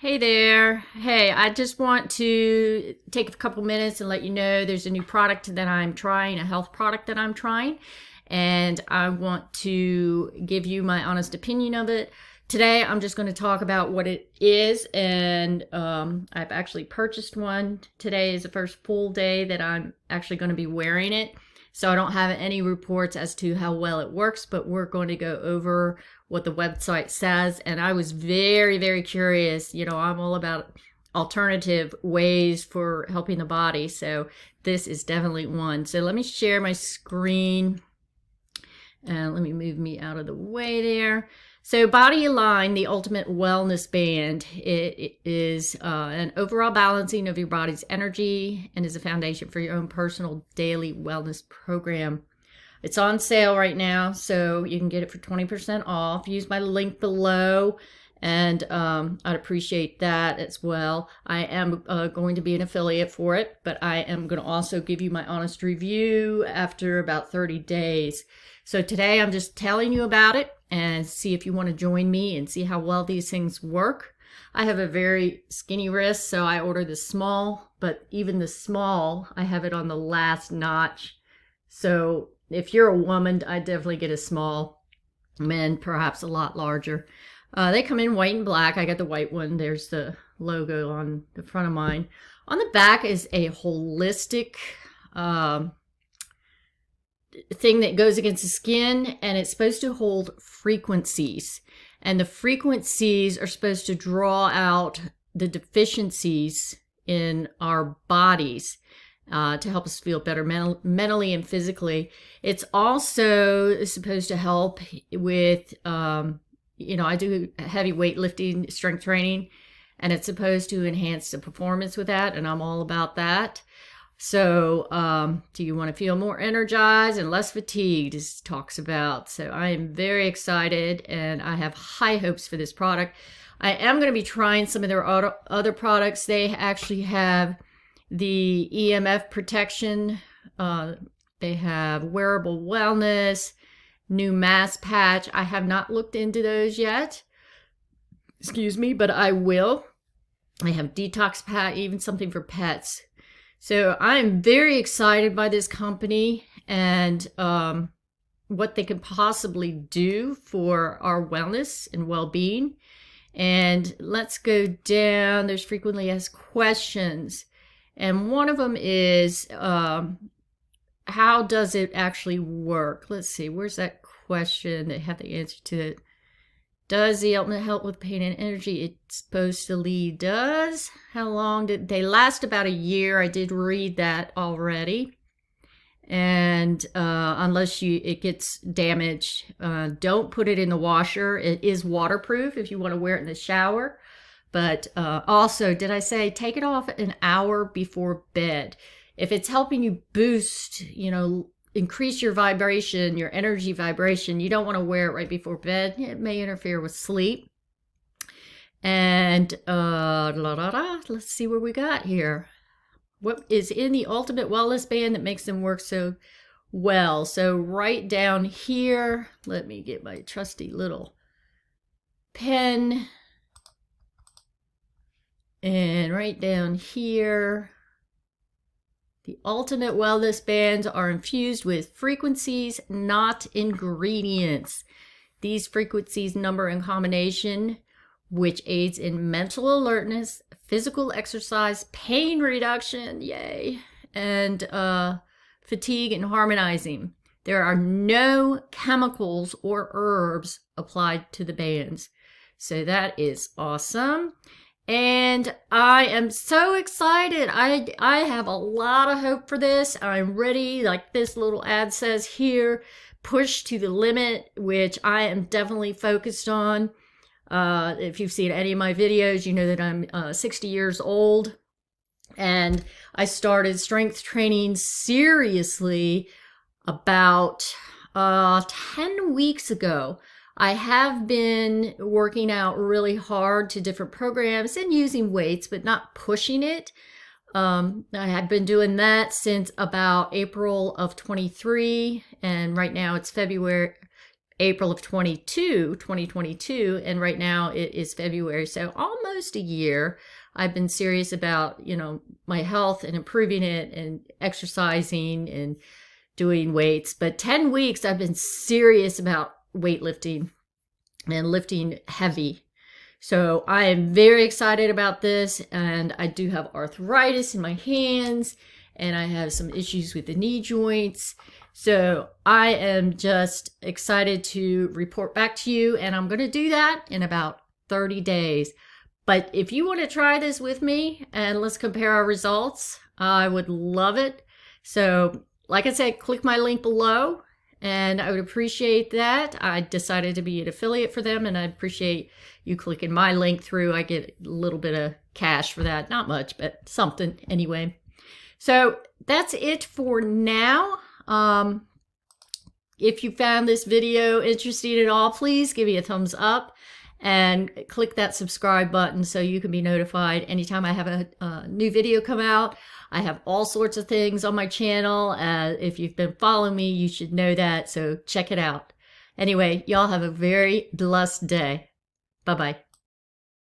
Hey there. Hey, I just want to take a couple minutes and let you know there's a new product that I'm trying, a health product that I'm trying, and I want to give you my honest opinion of it. Today, I'm just going to talk about what it is, and I've actually purchased one. Today is the first full day that I'm actually going to be wearing it. So I don't have any reports as to how well it works, but we're going to go over what the website says. And I was very, very curious. I'm all about alternative ways for helping the body. So this is definitely one. So let me share my screen and let me move me out of the way there. So Body Align, the Ultimate Wellness Band, it is an overall balancing of your body's energy and is a foundation for your own personal daily wellness program. It's on sale right now, so you can get it for 20% off. Use my link below, and I'd appreciate that as well. I am going to be an affiliate for it, but I am going to also give you my honest review after about 30 days. So today I'm just telling you about it and see if you want to join me and see how well these things work. I have a very skinny wrist, so I ordered the small, but even the small, I have it on the last notch. So if you're a woman, I definitely get a small. Men, perhaps a lot larger. They come in white and black. I got the white one. There's the logo on the front of mine. On the back is a holistic thing that goes against the skin, and it's supposed to hold frequencies. And the frequencies are supposed to draw out the deficiencies in our bodies. To help us feel better mentally and physically. It's also supposed to help with, I do heavy weightlifting, strength training, and it's supposed to enhance the performance with that, and I'm all about that. So, do you want to feel more energized and less fatigued, as it talks about. So I am very excited, and I have high hopes for this product. I am going to be trying some of their other products. They actually have the EMF protection. They have wearable wellness, new mass patch. I have not looked into those yet. Excuse me, but I will. I have detox patch, even something for pets. So I'm very excited by this company and what they can possibly do for our wellness and well-being. And let's go down. There's frequently asked questions. And one of them is, how does it actually work? Let's see, where's that question? They have the answer to it. Does the ultimate help with pain and energy it's supposed to lead? Does? How long did they last? About a year. I did read that already. And unless it gets damaged, don't put it in the washer. It is waterproof if you want to wear it in the shower. But also, did I say take it off an hour before bed? If it's helping you boost, increase your vibration, your energy vibration, you don't want to wear it right before bed. It may interfere with sleep. And let's see what we got here. What is in the Ultimate Wellness Band that makes them work so well? So right down here, let me get my trusty little pen. And right down here, the Ultimate Wellness Bands are infused with frequencies, not ingredients. These frequencies number in combination, which aids in mental alertness, physical exercise, pain reduction, yay, and fatigue and harmonizing. There are no chemicals or herbs applied to the bands. So that is awesome. And I am so excited. I have a lot of hope for this. I'm ready, like this little ad says here, push to the limit, which I am definitely focused on. If you've seen any of my videos, you know that I'm 60 years old. And I started strength training seriously about 10 weeks ago. I have been working out really hard to different programs and using weights, but not pushing it. I have been doing that since about April of 23, and right now it's April of 2022, and right now it is February. So almost a year I've been serious about, my health and improving it and exercising and doing weights. But 10 weeks I've been serious about weightlifting and lifting heavy. So I am very excited about this, and I do have arthritis in my hands, and I have some issues with the knee joints. So I am just excited to report back to you, and I'm going to do that in about 30 days. But if you want to try this with me and let's compare our results, I would love it. So like I said, click my link below, and I would appreciate that. I decided to be an affiliate for them, and I appreciate you clicking my link through. I get a little bit of cash for that. Not much, but something anyway. So that's it for now. If you found this video interesting at all, please give me a thumbs up and click that subscribe button so you can be notified anytime I have a new video come out. I have all sorts of things on my channel. If you've been following me, you should know that, so check it out. Anyway, y'all have a very blessed day. Bye-bye.